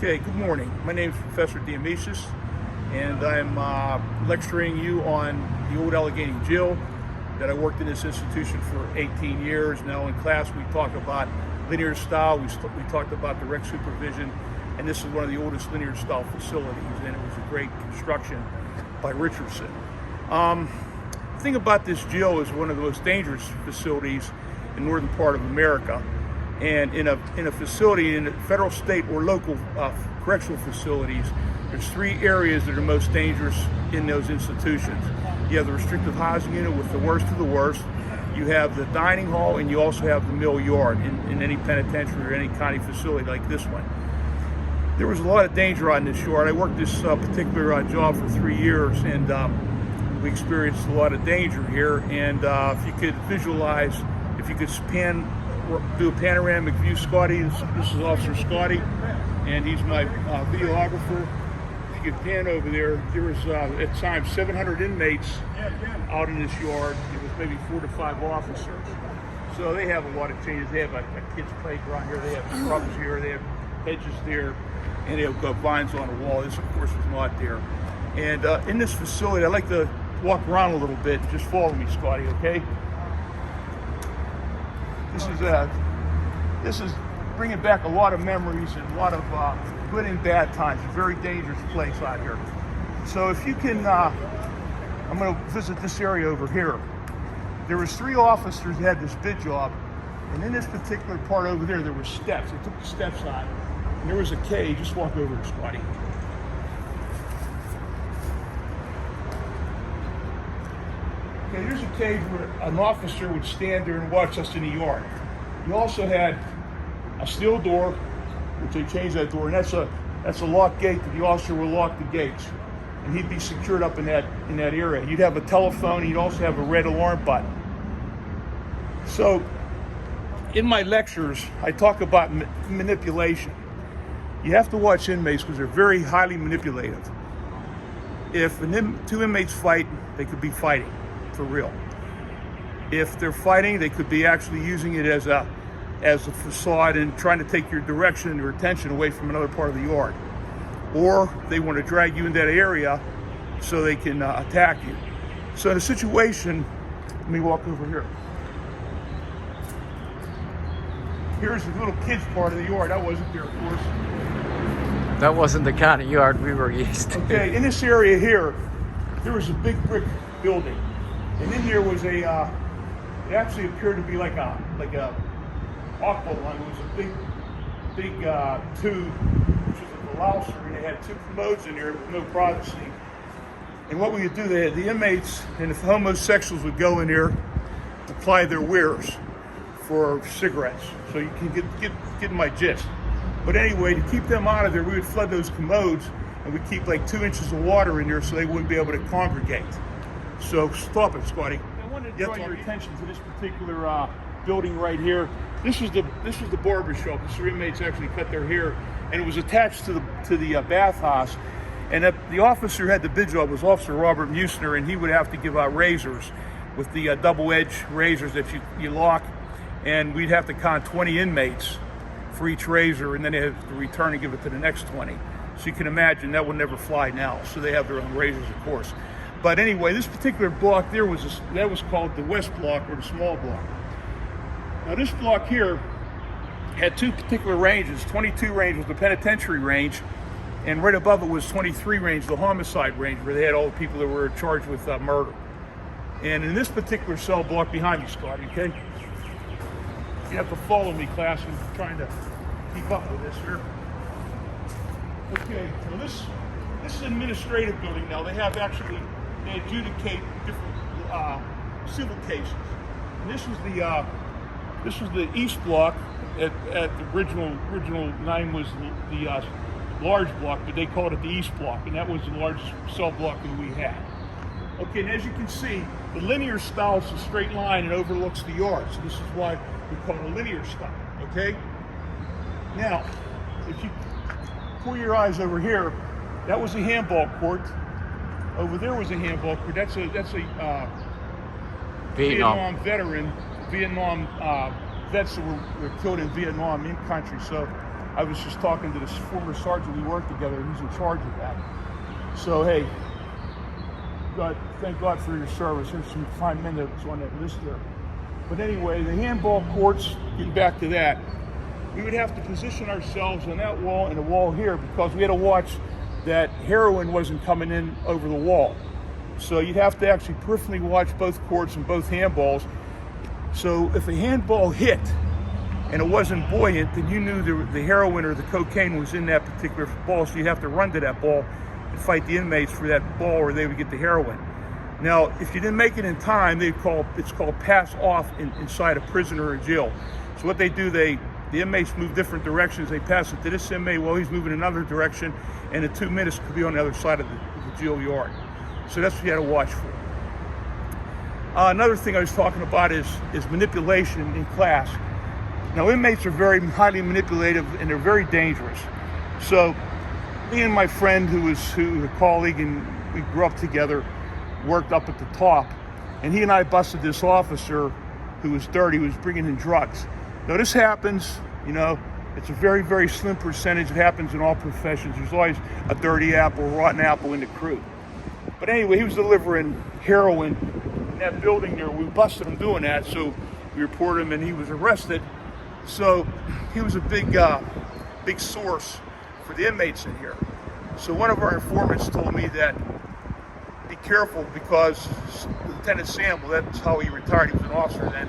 Okay, good morning. My name is Professor DeAmicis, and I'm lecturing you on the old Allegheny jail that I worked in this institution for 18 years. Now in class we talk about linear style, we talked about direct supervision, and this is one of the oldest linear style facilities, and it was a great construction by Richardson. The thing about this jail is one of the most dangerous facilities in the northern part of America. And in a facility, in a federal, state, or local correctional facilities, there's three areas that are most dangerous in those institutions. You have the restrictive housing unit with the worst of the worst. You have the dining hall, and you also have the mill yard in any penitentiary or any county facility like this one. There was a lot of danger on this yard. I worked this particular job for 3 years, and we experienced a lot of danger here. And if you could visualize, if you could do a panoramic view, Scotty, this is Officer Scotty, and he's my videographer. If you could pan over there, there was at times 700 inmates out in this yard. It was maybe 4 to 5 officers. So they have a lot of changes. They have a kid's playground here, they have shrubs here, they have hedges there, and they have vines on the wall. This, of course, is not there. And in this facility, I like to walk around a little bit. Just follow me, Scotty, okay? This is bringing back a lot of memories and a lot of good and bad times. A very dangerous place out here. So if you can, I'm going to visit this area over here. There was 3 officers that had this bid job, and in this particular part over there, there were steps. They took the steps out, and there was a cage. Just walk over to Scotty. Okay, here's a cage where an officer would stand there and watch us in the yard. You also had a steel door, which they changed that door, and that's a locked gate that the officer will lock the gates, and he'd be secured up in that area. You'd have a telephone, and you'd also have a red alarm button. So, in my lectures, I talk about manipulation. You have to watch inmates because they're very highly manipulative. If 2 inmates fight, they could be fighting. For real. If they're fighting, they could be actually using it as a facade and trying to take your direction and your attention away from another part of the yard. Or they want to drag you in that area so they can attack you. So in a situation, let me walk over here. Here's the little kids part of the yard. I wasn't there, of course. That wasn't the kind of yard we were used to. Okay, in this area here, there was a big brick building. And in here was it actually appeared to be like a aqua line. It was a big tube, which was a louser, and they had 2 commodes in there with no privacy. And what we would do, the inmates and the homosexuals would go in there, apply their wares for cigarettes. So you can get my gist. But anyway, to keep them out of there, we would flood those commodes, and we'd keep like 2 inches of water in there so they wouldn't be able to congregate. So stop it, Scotty. I wanted to draw your attention to this particular building right here. This was the barber shop. The 3 inmates actually cut their hair, and it was attached to the bathhouse. And the officer who had the bid job was Officer Robert Musner, and he would have to give out razors with the double-edged razors that you lock, and we'd have to count 20 inmates for each razor, and then they have to return and give it to the next 20. So you can imagine that would never fly now. So they have their own razors, of course. But anyway, this particular block there was called the West Block, or the small block. Now this block here had 2 particular ranges. 22 range was the penitentiary range, and right above it was 23 range, the homicide range, where they had all the people that were charged with murder. And in this particular cell block behind me, Scotty, okay? You have to follow me, class. I'm trying to keep up with this here. Okay, so this is an administrative building now. They adjudicate different civil cases. And this was the East Block. At the original name was the large block, but they called it the East Block, and that was the largest cell block that we had. Okay, and as you can see, the linear style is a straight line and overlooks the yard. So this is why we call it a linear style. Okay. Now, if you pull your eyes over here, that was a handball court. Over there was a handball court. That's a Vietnam veteran, vets that were killed in Vietnam in country. So I was just talking to this former sergeant we worked together. He's in charge of that. So hey, thank God for your service. There's some fine men that's on that list there. But anyway, the handball courts, getting back to that, we would have to position ourselves on that wall and the wall here because we had to watch that heroin wasn't coming in over the wall. So you'd have to actually peripherally watch both courts and both handballs. So if a handball hit and it wasn't buoyant, then you knew the heroin or the cocaine was in that particular ball, so you'd have to run to that ball and fight the inmates for that ball or they would get the heroin. Now, if you didn't make it in time, it's called pass off inside a prison or a jail. So what they do, the inmates move different directions. They pass it to this inmate while he's moving another direction, and in 2 minutes could be on the other side of the jail yard. So that's what you had to watch for. Another thing I was talking about is manipulation in class. Now, inmates are very highly manipulative and they're very dangerous. So me and my friend who was a colleague and we grew up together, worked up at the top, and he and I busted this officer who was dirty, who was bringing in drugs. Now this happens, it's a very, very slim percentage. It happens in all professions. There's always a dirty apple, rotten apple in the crew. But anyway, he was delivering heroin in that building there. We busted him doing that, so we reported him and he was arrested. So he was a big source for the inmates in here. So one of our informants told me that be careful because Lieutenant Sam, well, that's how he retired. He was an officer then.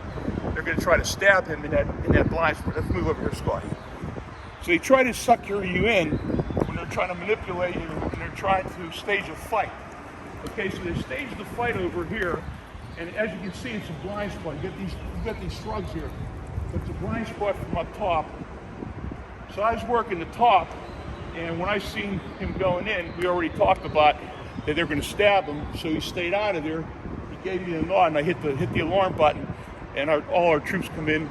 They're going to try to stab him in that blind spot. Let's move over here, Scotty. So they try to sucker you in when they're trying to manipulate you and they're trying to stage a fight. Okay, so they stage the fight over here, and as you can see, it's a blind spot. You got these slugs here, but it's a blind spot from up top. So I was working the top, and when I seen him going in, we already talked about that they're going to stab him, so he stayed out of there. He gave me a nod, and I hit the alarm button, and all our troops come in,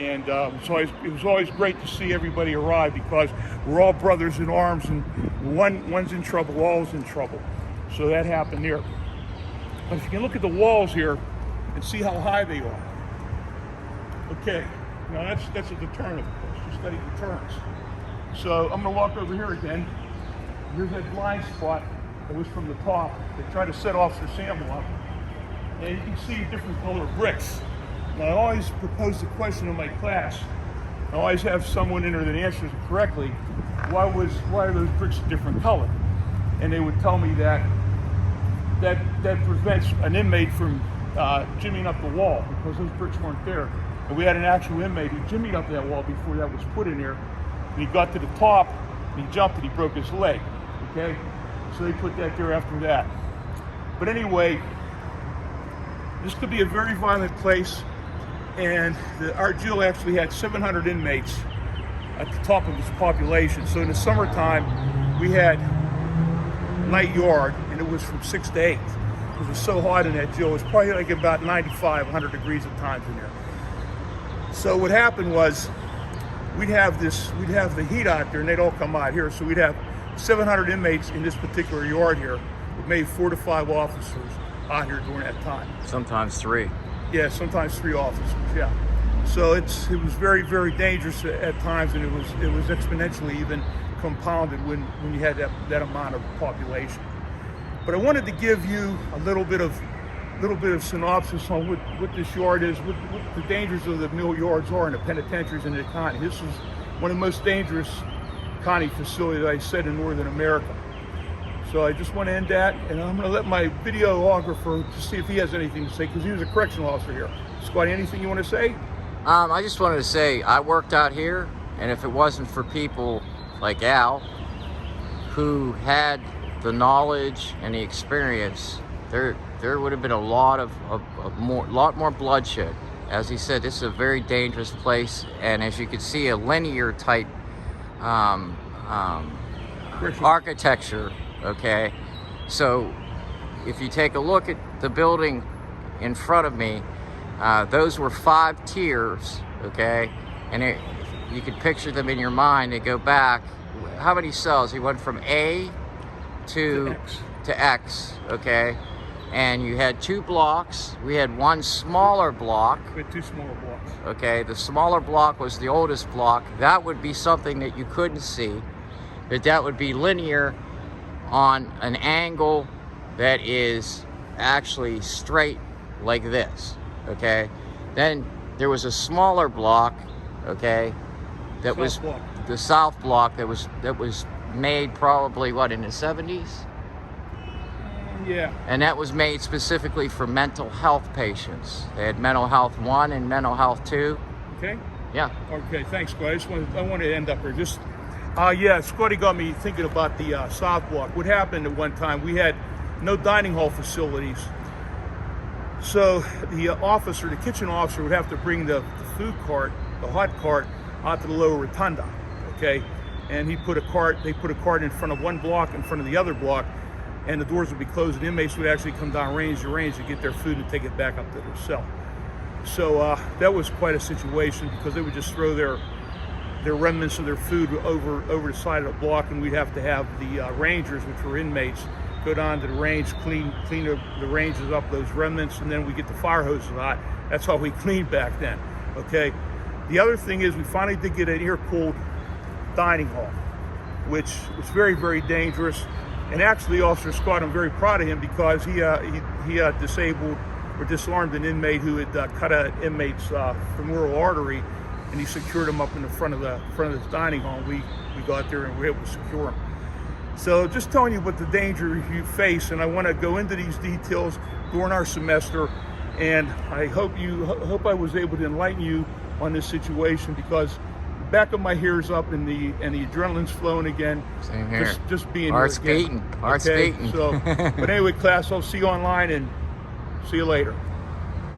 and so it was always great to see everybody arrive because we're all brothers in arms, and one's in trouble, all's in trouble. So that happened there. But if you can look at the walls here and see how high they are. Okay, now that's a deterrent, of course, to study deterrence. So I'm going to walk over here again. Here's that blind spot that was from the top. They tried to set Officer Samuel up. And you can see different color bricks. Now I always propose the question in my class. I always have someone in there that answers it correctly. Why are those bricks a different color? And they would tell me that prevents an inmate from jimmying up the wall because those bricks weren't there. And we had an actual inmate who jimmied up that wall before that was put in there. And he got to the top, and he jumped and he broke his leg. Okay? So they put that there after that. But anyway, this could be a very violent place. And our jail actually had 700 inmates at the top of its population. So in the summertime, we had night yard, and it was from 6 to 8. It was so hot in that jail. It was probably like about 95, 100 degrees at times in there. So what happened was we'd have the heat out there, and they'd all come out here. So we'd have 700 inmates in this particular yard here, with maybe 4 to 5 officers out here during that time. Sometimes 3. Yeah, sometimes 3 officers. Yeah. So it was very, very dangerous at times, and it was exponentially even compounded when you had that amount of population. But I wanted to give you a little bit of synopsis on what this yard is, what the dangers of the mill yards are in the penitentiaries in the county. This is one of the most dangerous county facilities I said in Northern America. So I just want to end that, and I'm going to let my videographer to see if he has anything to say, because he was a correctional officer here. Scotty, anything you want to say? I just wanted to say I worked out here, and if it wasn't for people like Al, who had the knowledge and the experience, there would have been a lot more bloodshed. As he said, this is a very dangerous place, and as you can see, a linear type architecture. Okay, so if you take a look at the building in front of me, those were 5 tiers. Okay, and you can picture them in your mind. They go back. How many cells? He went from A to X. Okay, and you had 2 blocks. We had one smaller block. We had 2 smaller blocks. Okay, the smaller block was the oldest block. That would be something that you couldn't see, but that would be linear on an angle that is actually straight like this. Okay, then there was a smaller block, okay, that South was block. the south block that was made probably what, in the 70s. Yeah. And that was made specifically for mental health patients. They had mental health 1 and mental health 2. Okay. Yeah. Okay. Thanks, Scott. I want to end up here. Just, yeah, Scotty got me thinking about the South Block. What happened at one time? We had no dining hall facilities, so the officer, the kitchen officer, would have to bring the food cart, the hot cart, out to the lower rotunda. Okay, and they put a cart in front of one block, in front of the other block, and the doors would be closed, and inmates would actually come down range to range to get their food and take it back up to their cell. So that was quite a situation, because they would just throw their remnants of their food over the side of the block, and we'd have to have the rangers, which were inmates, go down to the range, clean the ranges up, those remnants, and then we get the fire hoses out. That's how we cleaned back then. Okay. The other thing is, we finally did get an air-cooled dining hall, which was very, very dangerous. And actually, Officer Scott, I'm very proud of him, because he disabled or disarmed an inmate who had cut an inmate's femoral artery, and he secured him up in the front of this dining hall. We got there and we were able to secure him. So just telling you what the danger you face, and I want to go into these details during our semester, and I hope I was able to enlighten you on this situation, because the back of my hair's up and the adrenaline's flowing again. Same here. Just being Heart's here again. beating. Heart's beating. So, but anyway, class, I'll see you online, and see you later.